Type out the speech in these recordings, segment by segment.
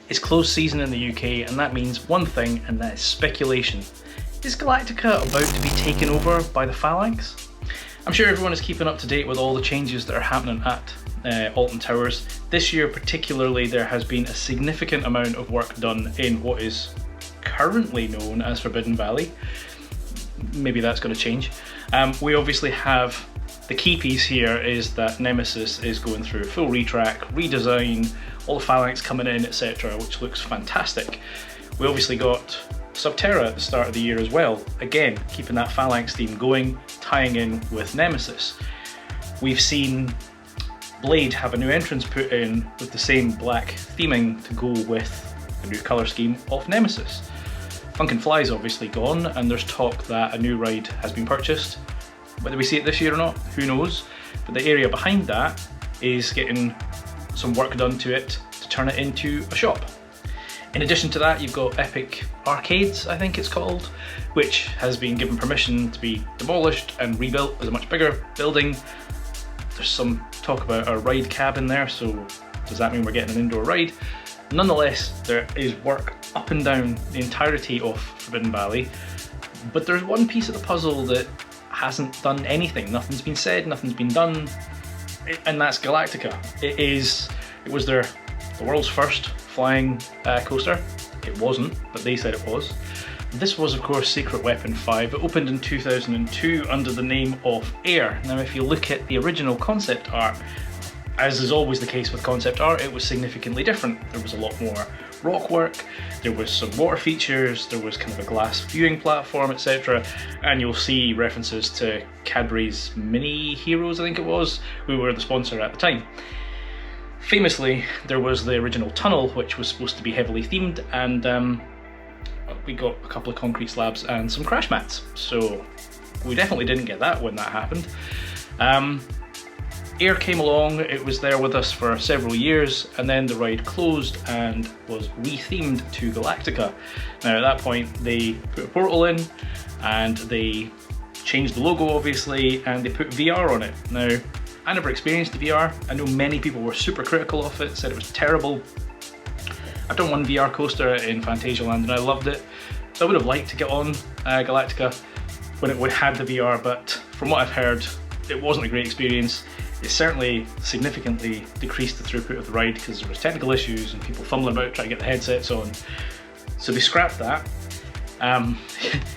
It's closed season in the UK, and that means one thing, and that is speculation. Is Galactica about to be taken over by the Phalanx? I'm sure everyone is keeping up to date with all the changes that are happening at Alton Towers. This year particularly, there has been a significant amount of work done in what is currently known as Forbidden Valley. Maybe that's going to change. We obviously have the key piece here is that Nemesis is going through a full retrack, redesign, all the Phalanx coming in, etc., which looks fantastic. We obviously got Subterra at the start of the year as well, again keeping that Phalanx theme going, tying in with Nemesis. We've seen Blade have a new entrance put in with the same black theming to go with the new colour scheme of Nemesis. Funkin' Fly's obviously gone, and there's talk that a new ride has been purchased. Whether we see it this year or not, who knows, but the area behind that is getting some work done to it to turn it into a shop. In addition to that, you've got Epic Arcades, I think it's called, which has been given permission to be demolished and rebuilt as a much bigger building. There's some talk about a ride cabin there, so does that mean we're getting an indoor ride? Nonetheless, there is work up and down the entirety of Forbidden Valley, but there's one piece of the puzzle that hasn't done anything. Nothing's been said, nothing's been done, and that's Galactica. It was the world's first flying coaster. It wasn't, but they said it was. This was of course Secret Weapon 5. It opened in 2002 under the name of Air. Now if you look at the original concept art, as is always the case with concept art, it was significantly different. There was a lot more rock work, there was some water features, there was kind of a glass viewing platform, etc. And you'll see references to Cadbury's Mini Heroes, I think it was, who were the sponsor at the time. Famously, there was the original tunnel, which was supposed to be heavily themed, and we got a couple of concrete slabs and some crash mats. So we definitely didn't get that when that happened. Air came along, it was there with us for several years, and then the ride closed and was re-themed to Galactica. Now at that point they put a portal in and they changed the logo obviously, and they put VR on it. Now I never experienced the VR. I know many people were super critical of it, said it was terrible. I've done one VR coaster in Phantasialand and I loved it. So I would have liked to get on Galactica when it had the VR, but from what I've heard, it wasn't a great experience. It certainly significantly decreased the throughput of the ride because there was technical issues and people fumbling about trying to get the headsets on. So they scrapped that.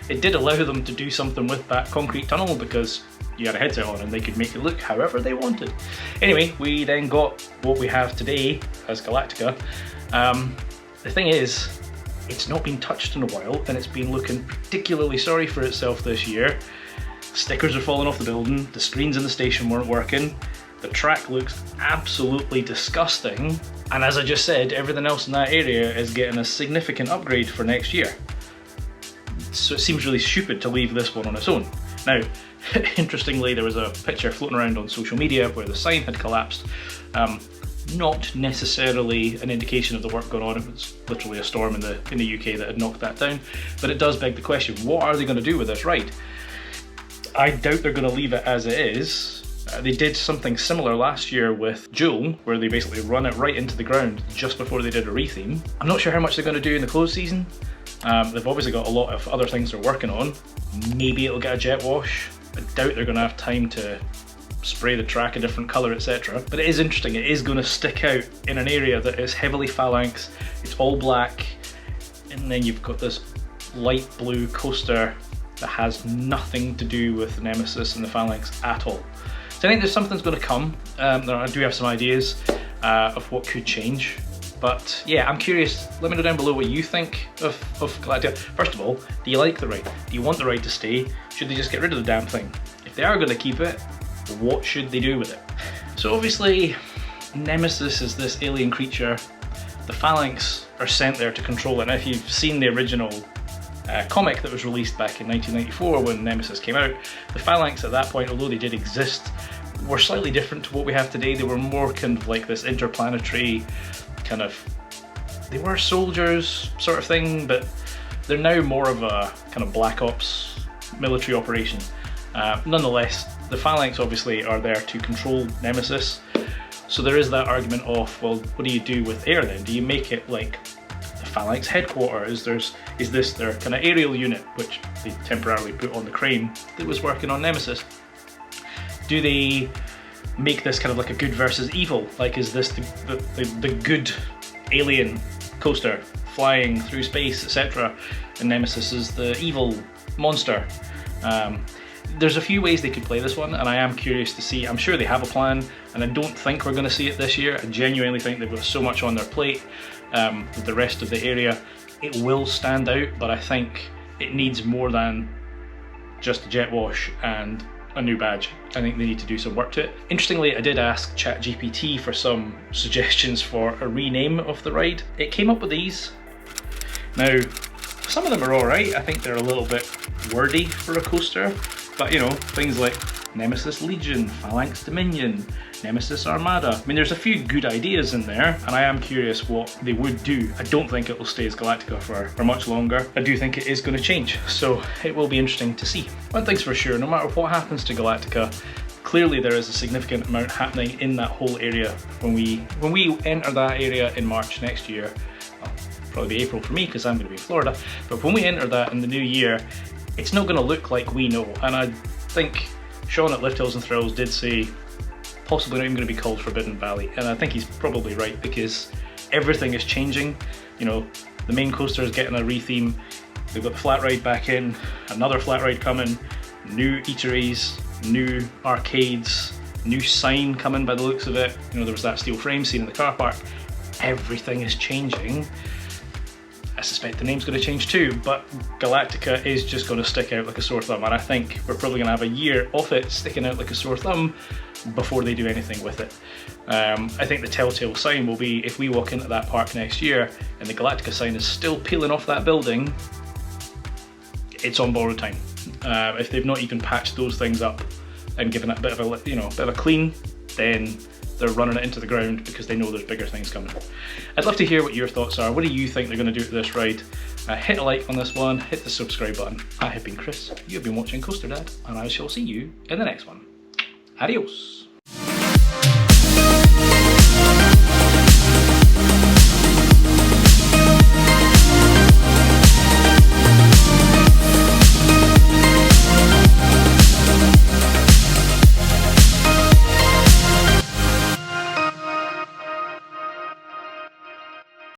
It did allow them to do something with that concrete tunnel because you had a headset on and they could make it look however they wanted. Anyway, we then got what we have today as Galactica. The thing is, it's not been touched in a while and it's been looking particularly sorry for itself this year. Stickers are falling off the building, the screens in the station weren't working, the track looks absolutely disgusting, and as I just said, everything else in that area is getting a significant upgrade for next year. So it seems really stupid to leave this one on its own. Now, interestingly, there was a picture floating around on social media where the sign had collapsed. Not necessarily an indication of the work going on, it was literally a storm in the UK that had knocked that down, but it does beg the question, what are they going to do with this ride? I doubt they're going to leave it as it is. They did something similar last year with Jewel, where they basically run it right into the ground just before they did a retheme. I'm not sure how much they're going to do in the closed season. They've obviously got a lot of other things they're working on. Maybe it'll get a jet wash. I doubt they're going to have time to spray the track a different colour, etc. But it is interesting, it is going to stick out in an area that is heavily Phalanx, it's all black, and then you've got this light blue coaster that has nothing to do with the Nemesis and the Phalanx at all. So I think there's something's going to come. I do have some ideas of what could change. But yeah, I'm curious, let me know down below what you think of Galactica. First of all, do you like the ride? Do you want the ride to stay? Should they just get rid of the damn thing? If they are going to keep it, what should they do with it? So obviously, Nemesis is this alien creature. The Phalanx are sent there to control it. Now if you've seen the original comic that was released back in 1994 when Nemesis came out, the Phalanx at that point, although they did exist, were slightly different to what we have today. They were more kind of like this interplanetary kind of, they were soldiers sort of thing, but they're now more of a kind of black ops military operation. Nonetheless, the Phalanx obviously are there to control Nemesis, so there is that argument of, well, what do you do with Air then? Do you make it like Phalanx headquarters? Is this their kind of aerial unit, which they temporarily put on the crane that was working on Nemesis? Do they make this kind of like a good versus evil? Like, is this the good alien coaster flying through space, etc., and Nemesis is the evil monster? There's a few ways they could play this one, and I am curious to see. I'm sure they have a plan, and I don't think we're going to see it this year. I genuinely think they've got so much on their plate with the rest of the area. It will stand out, but I think it needs more than just a jet wash and a new badge. I think they need to do some work to it. Interestingly, I did ask ChatGPT for some suggestions for a rename of the ride. It came up with these. Now, some of them are alright. I think they're a little bit wordy for a coaster, but you know, things like Nemesis Legion, Phalanx Dominion, Nemesis Armada. I mean, there's a few good ideas in there, and I am curious what they would do. I don't think it will stay as Galactica for much longer. I do think it is going to change, so it will be interesting to see. One thing's for sure, no matter what happens to Galactica, clearly there is a significant amount happening in that whole area. When we enter that area in March next year, well, probably be April for me because I'm going to be in Florida, but when we enter that in the new year, it's not going to look like we know. And I think Sean at Lift Hills and Thrills did say possibly not even going to be called Forbidden Valley, and I think he's probably right, because everything is changing. You know, the main coaster is getting a retheme, they've got the flat ride back in, another flat ride coming, new eateries, new arcades, new sign coming by the looks of it. You know, there was that steel frame seen in the car park. Everything is changing. I suspect the name's going to change too, but Galactica is just going to stick out like a sore thumb, and I think we're probably going to have a year of it sticking out like a sore thumb before they do anything with it. I think the telltale sign will be if we walk into that park next year and the Galactica sign is still peeling off that building, it's on borrowed time. If they've not even patched those things up and given it a bit of a, you know, bit of a clean, then they're running it into the ground because they know there's bigger things coming. I'd love to hear what your thoughts are. What do you think they're going to do to this ride? Hit a like on this one, hit the subscribe button. I have been Chris, you have been watching Coaster Dad, and I shall see you in the next one. Adios.